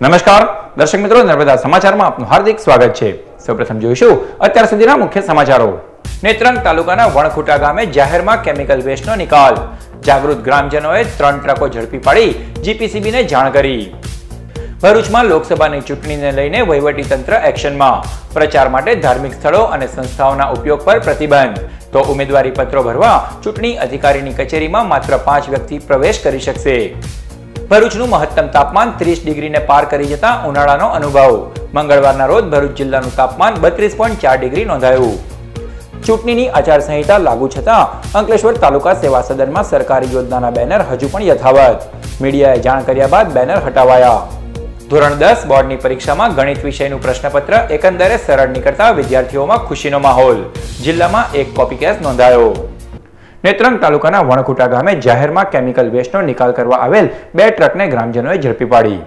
નમસ્કાર દર્શક મિત્રો, નર્મદા સમાચારમાં આપનું હાર્દિક સ્વાગત છે। સૌપ્રથમ જોઈશું અત્યાર સુધીના મુખ્ય સમાચારો। નેત્રંગ તાલુકાના વણખુટા ગામે જાહેરમાં કેમિકલ વેસ્ટનો નિકાલ। જાગૃત ગ્રામજનોએ 3 ટ્રકો ઝડપી પાડી જીપીસીબીને જાણ કરી। ભરૂચમાં લોકસભાની ચૂંટણીને લઈને વહીવટીતંત્ર એક્શનમાં। પ્રચાર માટે ધાર્મિક સ્થળો અને સંસ્થાઓના ઉપયોગ પર પ્રતિબંધ। તો ઉમેદવારી પત્રો ભરવા ચૂંટણી અધિકારીની કચેરીમાં માત્ર 5 વ્યક્તિ પ્રવેશ કરી શકશે। ભરૂચનું મહત્તમ તાપમાન 30 ડિગ્રીને પાર કરી જતા ઉનાળાનો અનુભવ। મંગળવારના રોજ ભરૂચ જિલ્લાનું તાપમાન 32.4 ડિગ્રી નોંધાયું। ચૂંટણીની આચારસંહિતા લાગુ છતાં અંકલેશ્વર તાલુકા સેવા સદનમાં સરકારી યોજનાના બેનર હજુ પણ યથાવત। મીડિયાએ જાણ કર્યા બાદ બેનર હટાવાયા। ધોરણ 10 બોર્ડની પરીક્ષામાં ગણિત વિષયનું પ્રશ્નપત્ર એકંદરે સરળ નીકળતા વિદ્યાર્થીઓમાં ખુશીનો માહોલ। જિલ્લામાં એક કોપી કેસ નોંધાયો। નેત્રંગ તાલુકાના વણખુટા ગામે જાહેરમાં કેમિકલ વેસ્ટનો નિકાલ કરવા આવેલ 2 ટ્રકને ગ્રામજનોએ ઝડપી પાડી।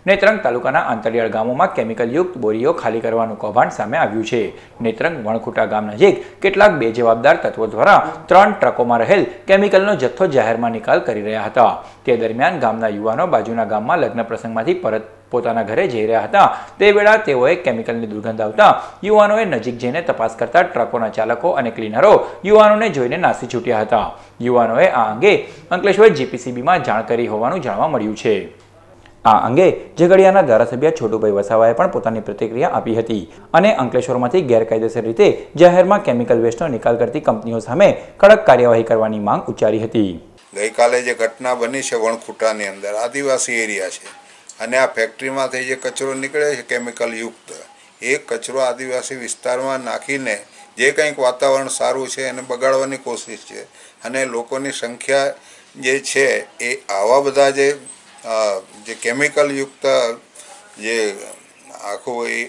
નેત્રંગ તાલુકાના આંતરિયાળ ગામોમાં કેમિકલયુક્ત બોરીઓ ખાલી કરવાનું કૌભાંડ સામે આવ્યું છે। નેત્રંગ વણખુટા ગામ નજીક કેટલાક બેજવાબદાર તત્વો દ્વારા 3 ટ્રકોમાં રહેલ કેમિકલનો જથ્થો જાહેરમાં નિકાલ કરી રહ્યા હતા। તે દરમિયાન ગામના યુવાનો બાજુના ગામમાં લગ્ન પ્રસંગમાંથી પરત પોતાના ઘરે જઈ રહ્યા હતા। તે વેળા તેઓએ કેમિકલની દુર્ગંધ આવતા યુવાનોએ નજીક જઈને તપાસ કરતા ટ્રકોના ચાલકો અને ક્લીનરો યુવાનોને જોઈને નાસી છૂટ્યા હતા। યુવાનોએ આ અંગે અંકલેશ્વર જીપીસીબીમાં જાણ કરી હોવાનું જાણવા મળ્યું છે। આ અંગે ઝઘડિયાના ધારાસભ્ય છોટુભાઈ વસાવાએ પણ પોતાની પ્રતિક્રિયા આપી હતી અને અંકલેશ્વરમાંથી ગેરકાયદેસર રીતે જાહેરમાં કેમિકલ વેસ્ટનો નિકાલ કરતી કંપનીઓ સામે કડક કાર્યવાહી કરવાની માંગ ઉચ્ચારી હતી। ગઈકાલે જે ઘટના બની છે વણખુટાની અંદર આદિવાસી એરિયા છે અને આ ફેક્ટરીમાંથી જે કચરો નીકળે છે કેમિકલ યુક્ત એ કચરો આદિવાસી વિસ્તારમાં નાખીને જે કંઈક વાતાવરણ સારું છે એને બગાડવાની કોશિશ છે અને લોકોની સંખ્યા જે છે એ આવા બધા જે કેમિકલ યુક્ત જે આખું એ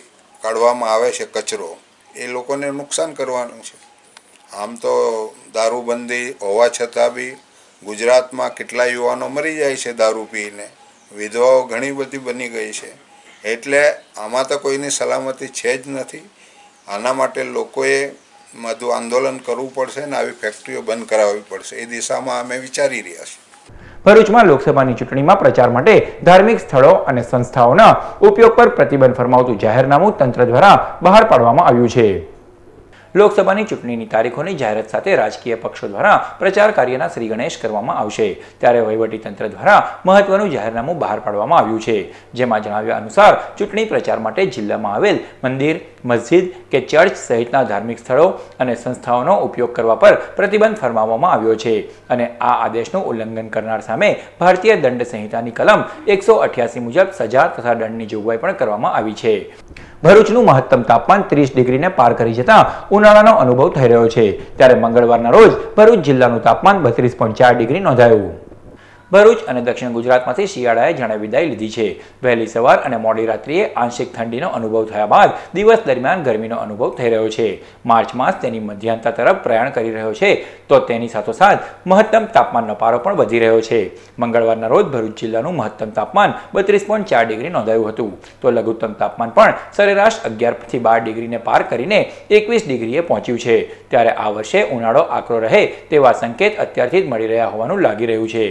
કાઢવામાં આવે છે કચરો એ લોકોને નુકસાન કરવાનું છે। આમ તો દારૂબંધી હોવા છતાં બી ગુજરાતમાં કેટલા યુવાનો મરી જાય છે દારૂ પીને। વિધવાઓ ઘણી બધી બની ગઈ છે, એટલે આમાં તો કોઈની સલામતી છે જ નથી। આના માટે લોકોએ બધું આંદોલન કરવું પડશે અને આવી ફેક્ટરીઓ બંધ કરાવવી પડશે, એ દિશામાં અમે વિચારી રહ્યા છીએ। ભરૂચમાં લોકસભાની ચૂંટણીમાં પ્રચાર માટે ધાર્મિક સ્થળો અને સંસ્થાઓના ઉપયોગ પર પ્રતિબંધ ફરમાવતું જાહેરનામું તંત્ર દ્વારા બહાર પાડવામાં આવ્યું છે। લોકસભાની ચૂંટણીની તારીખોની જાહેરાત સાથે રાજકીય પક્ષો દ્વારા પ્રચાર કાર્યના શ્રી ગણેશ કરવામાં આવશે। ત્યારે વહીવટીતંત્ર દ્વારા મહત્વનું જાહેરનામું બહાર પાડવામાં આવ્યું છે, જેમાં જણાવ્યા અનુસાર ચૂંટણી પ્રચાર માટે જિલ્લામાં આવેલ મંદિર, મસ્જિદ કે ચર્ચ સહિતના ધાર્મિક સ્થળો અને સંસ્થાઓનો ઉપયોગ કરવા પર પ્રતિબંધ ફરમાવવામાં આવ્યો છે અને આ આદેશનું ઉલ્લંઘન કરનાર સામે ભારતીય દંડ સંહિતાની કલમ 188 મુજબ સજા તથા દંડની જોગવાઈ પણ કરવામાં આવી છે। ભરૂચનું મહત્તમ તાપમાન 30 ડિગ્રીને પાર કરી જતા ઉનાળાનો અનુભવ થઈ રહ્યો છે। ત્યારે મંગળવારના રોજ ભરૂચ જિલ્લાનું તાપમાન 32.4 ડિગ્રી નોંધાયું। ભરૂચ અને દક્ષિણ ગુજરાતમાંથી શિયાળાએ જાણે વિદાય લીધી છે। વહેલી સવાર અને મોડી રાત્રિએ આંશિક ઠંડીનો અનુભવ થયા બાદ દિવસ દરમિયાન ગરમીનો અનુભવ થઈ રહ્યો છે। માર્ચ માસ તેની મધ્યાંતા તરફ પ્રયાણ કરી રહ્યો છે, તો તેની સાથોસાથ મહત્તમ તાપમાનનો પારો પણ વધી રહ્યો છે। મંગળવારના રોજ ભરૂચ જિલ્લાનું મહત્તમ તાપમાન 32.4 ડિગ્રી નોંધાયું હતું, તો લઘુત્તમ તાપમાન પણ સરેરાશ 11 થી 12 ડિગ્રીને પાર કરીને 21 ડિગ્રીએ પહોંચ્યું છે। ત્યારે આ વર્ષે ઉનાળો આકરો રહે તેવા સંકેત અત્યારથી જ મળી રહ્યા હોવાનું લાગી રહ્યું છે।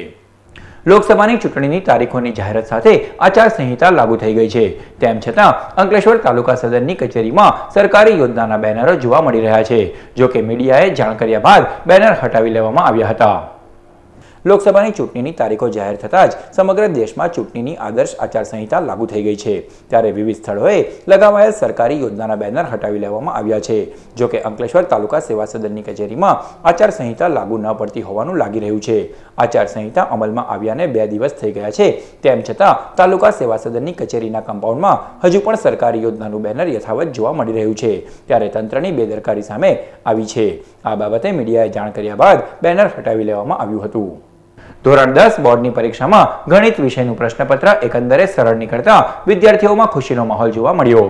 લોકસભાની ચૂંટણીની તારીખોની જાહેરાત સાથે આચારસંહિતા લાગુ થઈ ગઈ છે। તેમ છતાં અંકલેશ્વર તાલુકા સદનની કચેરીમાં સરકારી યોજનાના બેનરો જોવા મળી રહ્યા છે। જો કે મીડિયાએ જાણ કર્યા બાદ બેનર હટાવી લેવામાં આવ્યા હતા। લોકસભાની ચૂંટણીની તારીખો જાહેર થતાં જ સમગ્ર દેશમાં ચૂંટણીની આદર્શ આચારસંહિતા લાગુ થઈ ગઈ છે। ત્યારે વિવિધ સ્થળોએ લગાવાયેલ સરકારી યોજનાના બેનર હટાવી લેવામાં આવ્યા છે। જો કે અંકલેશ્વર તાલુકા સેવા સદનની કચેરીમાં આચારસંહિતા લાગુ ન પડતી હોવાનું લાગી રહ્યું છે। આચારસંહિતા અમલમાં આવ્યાને 2 દિવસ થઈ ગયા છે, તેમ છતાં તાલુકા સેવા સદનની કચેરીના કમ્પાઉન્ડમાં હજુ પણ સરકારી યોજનાનું બેનર યથાવત જોવા મળી રહ્યું છે। ત્યારે તંત્રની બેદરકારી સામે આવી છે। આ બાબતે મીડિયાએ જાણ કર્યા બાદ બેનર હટાવી લેવામાં આવ્યું હતું। ધોરણ 10 બોર્ડની પરીક્ષામાં ગણિત વિષયનું પ્રશ્નપત્ર એકંદરે સરળ નીકળતા વિદ્યાર્થીઓમાં ખુશીનો માહોલ જોવા મળ્યો।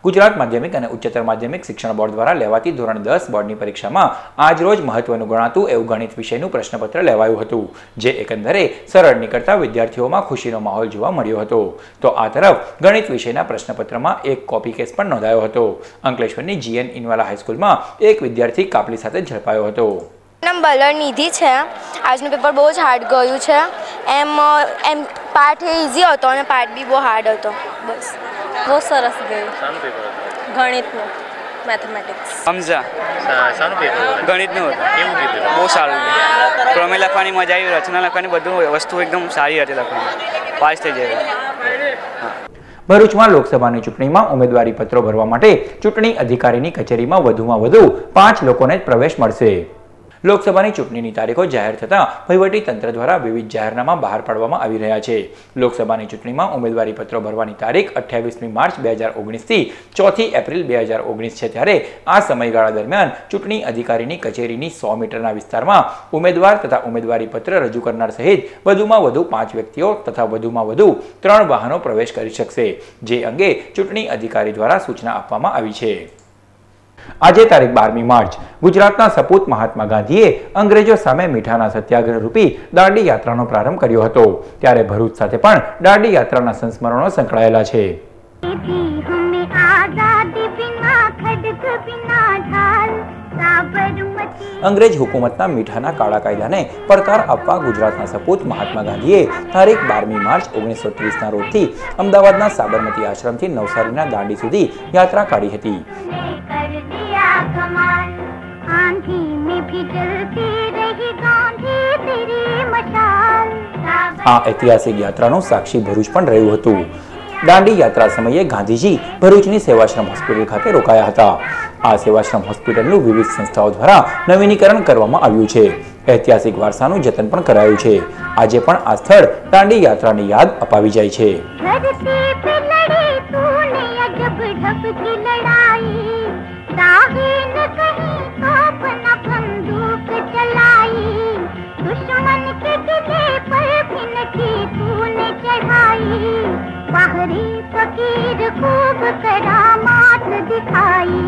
ગુજરાત માધ્યમિક અને ઉચ્ચતર માધ્યમિક શિક્ષણ બોર્ડ દ્વારા લેવાતી ધોરણ 10 બોર્ડની પરીક્ષામાં આજ રોજ મહત્વનું ગણાતું એવું ગણિત વિષયનું પ્રશ્નપત્ર લેવાયું હતું, જે એકંદરે સરળ નીકળતા વિદ્યાર્થીઓમાં ખુશીનો માહોલ જોવા મળ્યો હતો। તો આ તરફ ગણિત વિષયના પ્રશ્નપત્રમાં એક કોપી કેસ પણ નોંધાયો હતો। અંકલેશ્વરની જીએન ઇનવાલા હાઈસ્કૂલમાં એક વિદ્યાર્થી કાપલી સાથે ઝડપાયો હતો। નામ બલર નિધિ છે. આજનું પેપર બહુ જ હાર્ડ ગયું છે. એમ પાર્ટ ઇઝી હતો અને પાર્ટ બી બહુ હાર્ડ હતો. બસ બહુ સરસ ગયું. શાનું પેપર હતું? ગણિતનું, મેથેમેટિક્સ. સમજા શાનું પેપર હતું? ગણિતનું હતું. કેવું ગયું પેપર? બહુ સારું. પ્રમેય લખવાની મજા આવી, રચના લખવાની બધું વસ્તુ એકદમ સારી હતી લખવાની. પાસ થઈ જાય. ભરૂચમાં લોકસભાની ચૂંટણીમાં ઉમેદવારી પત્રો ભરવા માટે ચૂંટણી અધિકારીની કચેરીમાં વધુમાં વધુ 5 લોકોને જ પ્રવેશ મળશે. લોકસભાની ચૂંટણીની તારીખો જાહેર થતાં વહીવટી તંત્ર દ્વારા વિવિધ જાહેરનામા બહાર પાડવામાં આવી રહ્યા છે. લોકસભાની ચૂંટણીમાં ઉમેદવારી પત્રો ભરવાની તારીખ 28મી માર્ચ 2019 થી 4 એપ્રિલ 2019 છે. ત્યારે આ સમયગાળા દરમિયાન ચૂંટણી અધિકારીની કચેરીની 100 મીટરના વિસ્તારમાં ઉમેદવાર તથા ઉમેદવારી પત્ર રજૂ કરનાર સહિત વધુમાં વધુ 5 વ્યક્તિઓ તથા વધુમાં વધુ 3 વાહનો પ્રવેશ કરી શકશે, જે અંગે ચૂંટણી અધિકારી દ્વારા સૂચના આપવામાં આવી છે. આજે તારીખ 12મી માર્ચ ગુજરાતના સપૂત મહાત્મા ગાંધીએ અંગ્રેજો સામે મીઠાના સત્યાગ્રહ રૂપી દાંડી યાત્રાનો પ્રારંભ કર્યો હતો. ત્યારે ભરૂચ સાથે પણ દાંડી યાત્રાના સંસ્મરણો સંકળાયેલા છે. અંગ્રેજ હુકુમતના મીઠાના કાળા કાયદાને પડકાર આપવા ગુજરાતના સપૂત મહાત્મા ગાંધીએ તારીખ 12મી માર્ચ 1930ના રોજથી અમદાવાદના સાબરમતી આશ્રમથી નવસારીના દાંડી સુધી યાત્રા કાઢી હતી. આ ઐતિહાસિક યાત્રાનું સાક્ષી ભરૂચ પણ રહ્યું હતું. દાંડી યાત્રા સમયે ગાંધીજી ભરૂચની સેવાશ્રમ હોસ્પિટલ ખાતે રોકાયા હતા. આ સેવાશ્રમ હોસ્પિટલનું વિવિધ સંસ્થાઓ દ્વારા નવીનીકરણ કરવામાં આવ્યું છે. ઐતિહાસિક વારસાનું જતન પણ કરાયું છે. આજે પણ આ સ્થળ દાંડી યાત્રાની યાદ અપાવી જાય છે. बाहरी फकीर खूब करामात दिखाई,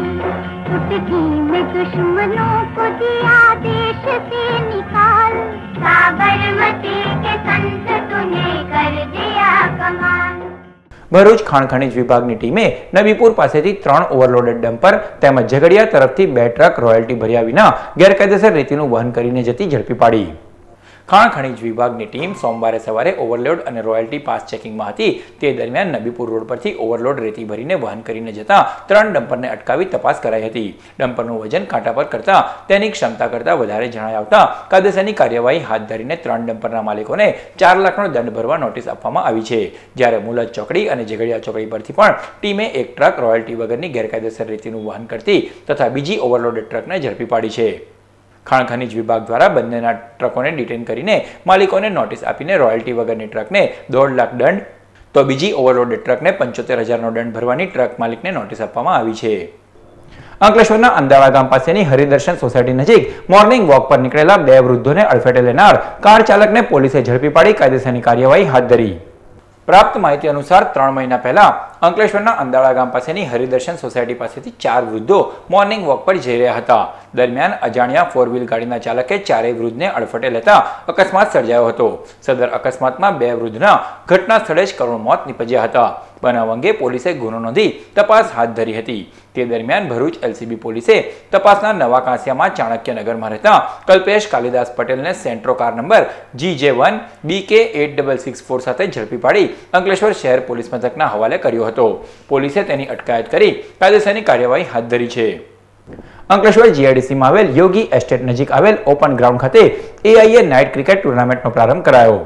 चुटकी में दुश्मनों को दिया देश से निकाल, साबरमती के संत तूने कर दिया कमाल. ભરૂચ ખાણ ખનીજ વિભાગની ટીમે નબીપુર પાસેથી 3 ઓવરલોડેડ ડમ્પર તેમજ ઝઘડિયા તરફથી 2 ટ્રક રોયલ્ટી ભર્યા વિના ગેરકાયદેસર રેતીનું વહન કરીને જતી ઝડપી પાડી. ખાણ ખનીજ વિભાગની ટીમ સોમવારે સવારે ઓવરલોડ અને રોયલ્ટી પાસ ચેકિંગમાં હતી. તે દરમિયાન નબીપુર રોડ પરથી ઓવરલોડ રેતી ભરીને વહન કરીને જતા 3 ડમ્પરને અટકાવી તપાસ કરાઈ હતી. ડમ્પરનું વજન કાંટા પર કરતા તેની ક્ષમતા કરતાં વધારે જણાઈ આવતા કાયદેસરની કાર્યવાહી હાથ ધરીને 3 ડમ્પરના માલિકોને 4 લાખનો દંડ ભરવા નોટિસ આપવામાં આવી છે. જ્યારે મુલત ચોકડી અને ઝઘડિયા ચોકડી પરથી પણ ટીમે 1 ટ્રક રોયલ્ટી વગરની ગેરકાયદેસર રેતીનું વહન કરતી તથા બીજી ઓવરલોડેડ ટ્રકને ઝડપી પાડી છે. ખાણ ખનીજ વિભાગ દ્વારા બંનેના ટ્રકોને ડિટેન કરીને માલિકોને નોટિસ આપીને રોયલ્ટી વગરની ટ્રકને 1.5 લાખ દંડ તો બીજી ઓવરલોડેડ ટ્રકને 75,000નો દંડ ભરવાની ટ્રક માલિકને નોટિસ આપવામાં આવી છે. અંકલેશ્વરના અંદાળા ગામ પાસેની હરિદર્શન સોસાયટી નજીક મોર્નિંગ વોક પર નીકળેલા 2 વૃદ્ધોને અડફેટે લેનાર કાર ચાલકને પોલીસે ઝડપી પાડી કાયદેસરની કાર્યવાહી હાથ ધરી. પ્રાપ્ત માહિતી અનુસાર 3 મહિના પહેલા અંકલેશ્વરના અંદાળા ગામ પાસેની હરિદર્શન સોસાયટી પાસેથી 4 વૃદ્ધો મોર્નિંગ વોક પર જઈ રહ્યા હતા. દરમિયાન અજાણ્યા 4 વ્હીલ ગાડીના ચાલકે 4 વૃદ્ધને અડફટે લેતા અકસ્માત સર્જાયો હતો. સદર અકસ્માતમાં 2 વૃદ્ધના ઘટના સ્થળે જ કરુણ મોત નીપજ્યા હતા. બનાવ અંગે પોલીસે ગુનો નોંધી તપાસ હાથ ધરી હતી. તે દરમિયાન ભરૂચ એલસીબી પોલીસે તપાસના નવા કાંસિયામાં ચાણક્યનગરમાં રહેતા કલ્પેશ કાલિદાસ પટેલને Santro car number GJ1 BK8664 સાથે ઝડપી પાડી અંકલેશ્વર શહેર પોલીસ મથકના હવાલે કર્યો હતો. પોલીસે તેની અટકાયત કરી કાયદેસરની કાર્યવાહી હાથ ધરી છે. અંકલેશ્વર જીઆઈડીસીમાં આવેલ યોગી એસ્ટેટ નજીક આવેલ ઓપન ગ્રાઉન્ડ ખાતે AIA નાઇટ ક્રિકેટ ટુર્નામેન્ટનો પ્રારંભ કરાયો.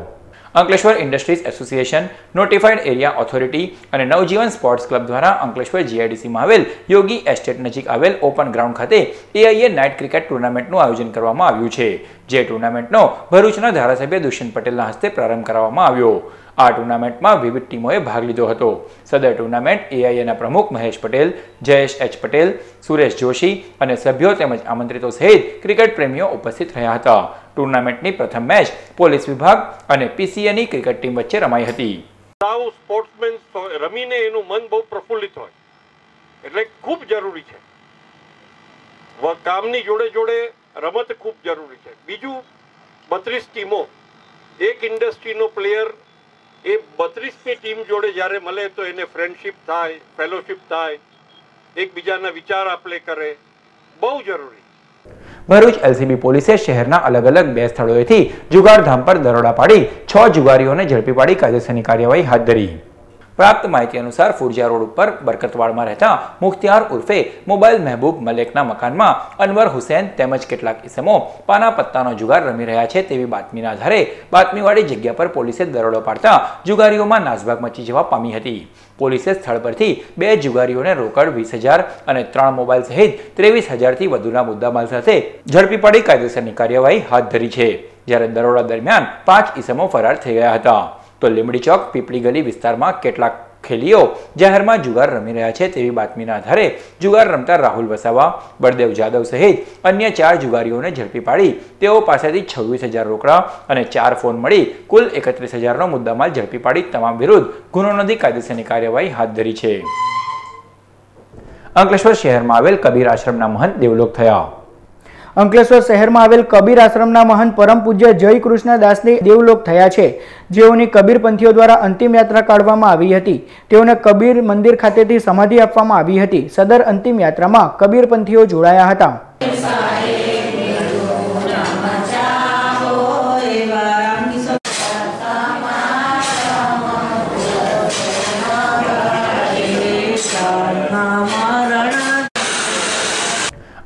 Ankleshwar industries association, notified area authority અને નવજીવન સ્પોર્ટ્સ ક્લબ દ્વારા અંકલેશ્વર જીઆઈડીસીમાં આવેલ યોગી એસ્ટેટ નજીક આવેલ ઓપન ગ્રાઉન્ડ ખાતે AIA નાઇટ ક્રિકેટ ટુર્નામેન્ટનું આયોજન કરવામાં આવ્યું છે. જે ટુર્નામેન્ટનો ભરૂચના ધારાસભ્ય દુષ્યંત પટેલના હસ્તે પ્રારંભ કરવામાં આવ્યો. આ ટુર્નામેન્ટમાં વિવિધ ટીમોએ ભાગ લીધો હતો. સદર ટુર્નામેન્ટ AIAના પ્રમુખ મહેશ પટેલ, જયેશ H પટેલ, સુરેશ જોશી અને સભ્યો તેમજ આમંત્રિતો સહિત ક્રિકેટ પ્રેમીઓ ઉપસ્થિત રહ્યા હતા. ટુર્નામેન્ટની પ્રથમ મેચ પોલીસ વિભાગ અને PCAની ક્રિકેટ ટીમ વચ્ચે રમાઈ હતી. સ્પોર્ટ્સમેન રમીને એનું મન બહુ પ્રફુલ્લિત હોય એટલે ખૂબ જરૂરી છે. કામની જોડે જોડે રમત ખૂબ જરૂરી છે. બીજું 32 ટીમો, એક ઇન્ડસ્ટ્રીનો પ્લેયર એ 32ની ટીમ જોડે જ્યારે મળે તો એને ફ્રેન્ડશિપ થાય, ફેલોશિપ થાય, એકબીજાના વિચાર આપલે કરે, બહુ જરૂરી. ભરૂચ એલસીબી પોલીસે શહેરના અલગ અલગ 2 સ્થળોએથી જુગારધામ પર દરોડા પાડી 6 જુગારીઓને ઝડપી પાડી કાયદેસરની કાર્યવાહી હાથ ધરી. પ્રાપ્ત માહિતી અનુસાર ફુરજા રોડ ઉપર બરકતવાડમાં રહેતા મુખ્તિયાર ઉર્ફે મોબાઈલ મહેબૂબ મલેકના મકાનમાં અનવર હુસેન તેમજ કેટલાક ઇસમો પાના પત્તાનો જુગાર રમી રહ્યા છે તેવી બાતમીના આધારે બાતમીવાળી જગ્યા પર પોલીસે દરોડો પાડતા જુગારીઓમાં નાસભાગ મચી જવા પામી હતી. પોલીસે સ્થળ પરથી 2 જુગારીઓને રોકડ 20,000 અને 3 મોબાઈલ સહિત 23,000થી વધુના મુદ્દામાલ સાથે ઝડપી પાડી કાયદેસરની કાર્યવાહી હાથ ધરી છે. જ્યારે દરોડા દરમિયાન 5 ઇસમો ફરાર થઈ ગયા હતા. તો લીમડી ચોક પીપળી ગલી વિસ્તારમાં કેટલાક ખેલીઓ જાહેરમાં જુગાર રમી રહ્યા છે તેવી બાતમીના આધારે જુગાર રમતા રાહુલ વસાવા, બળદેવ જાદવ સહિત અન્ય 4 જુગારીઓને ઝડપી પાડી તેઓ પાસેથી 26,000 રોકડા અને 4 ફોન મળી કુલ 31,000નો મુદ્દામાલ ઝડપી પાડી તમામ વિરુદ્ધ ગુનો નોંધી કાયદેસરની કાર્યવાહી હાથ ધરી છે. અંકલેશ્વર શહેરમાં આવેલ કબીર આશ્રમના મહંત દેવલોક થયા. અંકલેશ્વર શહેરમાં આવેલ કબીર આશ્રમના મહંત પરમ પૂજ્ય જય કૃષ્ણદાસની દેવલોક થયા છે, જેઓની કબીરપંથીઓ દ્વારા અંતિમ યાત્રા કાઢવામાં આવી હતી. તેઓને કબીર મંદિર ખાતેથી સમાધિ આપવામાં આવી હતી. સદર અંતિમ યાત્રામાં કબીરપંથીઓ જોડાયા હતા.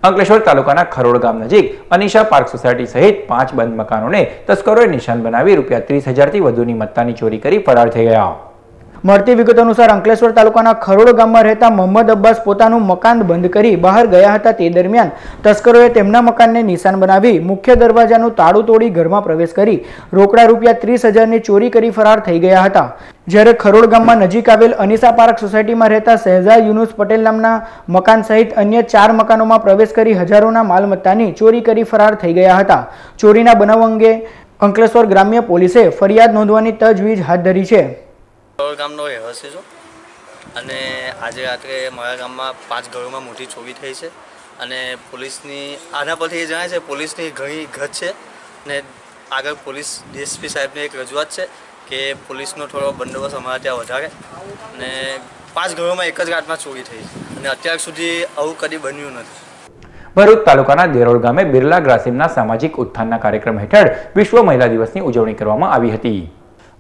અંકલેશ્વર તાલુકાના ખરોડ ગામ નજીક અનિશા પાર્ક સોસાયટી સહિત 5 બંધ મકાનોને તસ્કરોએ નિશાન બનાવી ₹30,000થી વધુની મત્તાની ચોરી કરી ફરાર થઈ ગયા. મળતી વિગતો અનુસાર અંકલેશ્વર તાલુકાના ખરોડ ગામમાં રહેતા મોહમ્મદ અબ્બાસ પોતાનું મકાન બંધ કરી બહાર ગયા હતા. તે દરમિયાન તસ્કરોએ તેમના મકાનને નિશાન બનાવી મુખ્ય દરવાજાનું તાળું તોડી ઘરમાં પ્રવેશ કરી રોકડા ₹30,000ની ચોરી કરી ફરાર થઈ ગયા હતા. જ્યારે ખરોડ ગામમાં નજીક આવેલ અનિશા પાર્ક સોસાયટીમાં રહેતા શહેજા યુનુસ પટેલ નામના મકાન સહિત અન્ય 4 મકાનોમાં પ્રવેશ કરી હજારોના માલમત્તાની ચોરી કરી ફરાર થઈ ગયા હતા. ચોરીના બનાવ અંગે અંકલેશ્વર ગ્રામ્ય પોલીસે ફરિયાદ નોંધવાની તજવીજ હાથ ધરી છે. ગામનો રહેવાસી છું અને આજે રાત્રે મારા ગામમાં 5 ઘરોમાં મોટી ચોરી થઈ છે અને પોલીસની આના પરથી એ જણાય છે પોલીસની ઘણી ઘટ છે અને આગળ પોલીસ ડીએસપી સાહેબની એક રજૂઆત છે કે પોલીસનો થોડો બંદોબસ્ત અમારા ત્યાં વધારે અને 5 ઘરોમાં એક જ રાતમાં ચોરી થઈ અને અત્યાર સુધી આવું કદી બન્યું નથી. ભરૂચ તાલુકાના દેરોળ ગામે બિરલા ગ્રાસિમના સામાજિક ઉત્થાનના કાર્યક્રમ હેઠળ વિશ્વ મહિલા દિવસની ઉજવણી કરવામાં આવી હતી.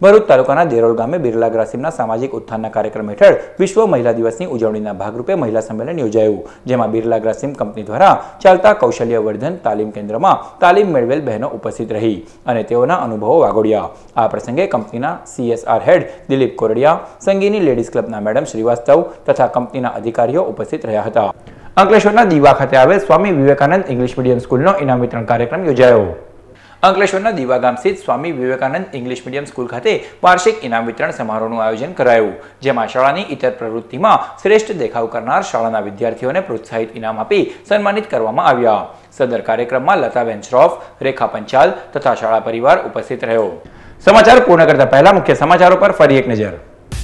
ભરૂચ તાલુકાના દેરોળ ગામે બિરલા ગ્રાસિમના સામાજિક ઉત્થાનના કાર્યક્રમ હેઠળ વિશ્વ મહિલા દિવસની ઉજવણીના ભાગરૂપે મહિલા સંમેલન યોજાયું, જેમાં બિરલા ગ્રાસિમ કંપની દ્વારા ચાલતા કૌશલ્યવર્ધન તાલીમ કેન્દ્રમાં તાલીમ મેળવેલ બહેનો ઉપસ્થિત રહી અને તેઓના અનુભવો વાગોડ્યા. આ પ્રસંગે કંપનીના CSR હેડ દિલીપ કોરડિયા, સંગીની લેડીઝ ક્લબના મેડમ શ્રીવાસ્તવ તથા કંપનીના અધિકારીઓ ઉપસ્થિત રહ્યા હતા. અંકલેશ્વરના દીવા ખાતે આવેલ સ્વામી વિવેકાનંદ ઇંગ્લિશ મીડિયમ સ્કૂલનો ઇનામ વિતરણ કાર્યક્રમ યોજાયો. અંકલેશ્વરના દીવા ગામ સ્થિત Swami Vivekananda English medium school ખાતે વાર્ષિક ઇનામ વિતરણ સમારોહનું આયોજન કરાયું, જેમાં શાળાની ઇતર પ્રવૃત્તિમાં શ્રેષ્ઠ દેખાવ કરનાર શાળાના વિદ્યાર્થીઓને પ્રોત્સાહિત ઇનામ આપી સન્માનિત કરવામાં આવ્યા. સદર કાર્યક્રમમાં લતાબેન શ્રોફ, રેખા પંચાલ તથા શાળા પરિવાર ઉપસ્થિત રહ્યો. સમાચાર પૂર્ણ કરતા પહેલા મુખ્ય સમાચારો પર ફરી એક નજર.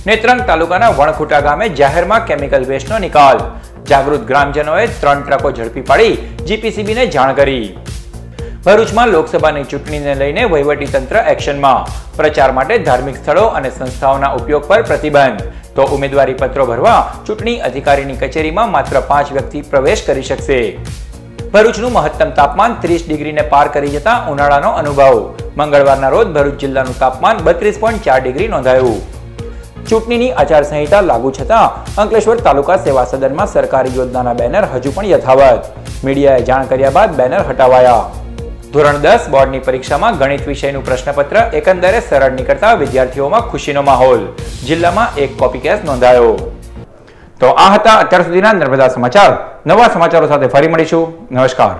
નેત્રંગ તાલુકાના વણખુટા ગામે જાહેરમાં કેમિકલ વેસ્ટનો નિકાલ. જાગૃત ગ્રામજનોએ 3 ટ્રકો ઝડપી પાડી જીપીસીબીને જાણ કરી. ભરૂચમાં લોકસભાની ચૂંટણીને લઈને વહીવટીતંત્ર એક્શનમાં. પ્રચાર માટે ધાર્મિક સ્થળો અને સંસ્થાઓના ઉપયોગ પર પ્રતિબંધ. તો ઉમેદવારી પત્રો ભરવા ચૂંટણી અધિકારીની કચેરીમાં માત્ર 5 વ્યક્તિ પ્રવેશ કરી શકશે. ભરૂચનું મહત્તમ તાપમાન 30 ડિગ્રીને પાર કરી જતા ઉનાળાનો અનુભવ. મંગળવારના રોજ ભરૂચ જિલ્લાનું તાપમાન 32.4 ડિગ્રી નોંધાયું. ચૂંટણીની આચારસંહિતા લાગુ છતાં અંકલેશ્વર તાલુકા સેવા સદનમાં સરકારી યોજનાના બેનર હજુ પણ યથાવત. મીડિયાએ જાણ કર્યા બાદ બેનર હટાવાયા. ધોરણ 10 બોર્ડની પરીક્ષામાં ગણિત વિષયનું પ્રશ્નપત્ર એકંદરે સરળ નીકળતા વિદ્યાર્થીઓમાં ખુશીનો માહોલ. જિલ્લામાં 1 કોપી કેસ નોંધાયો. તો આ હતા અત્યાર સુધીના નર્મદા સમાચાર. નવા સમાચારો સાથે ફરી મળીશું. નમસ્કાર.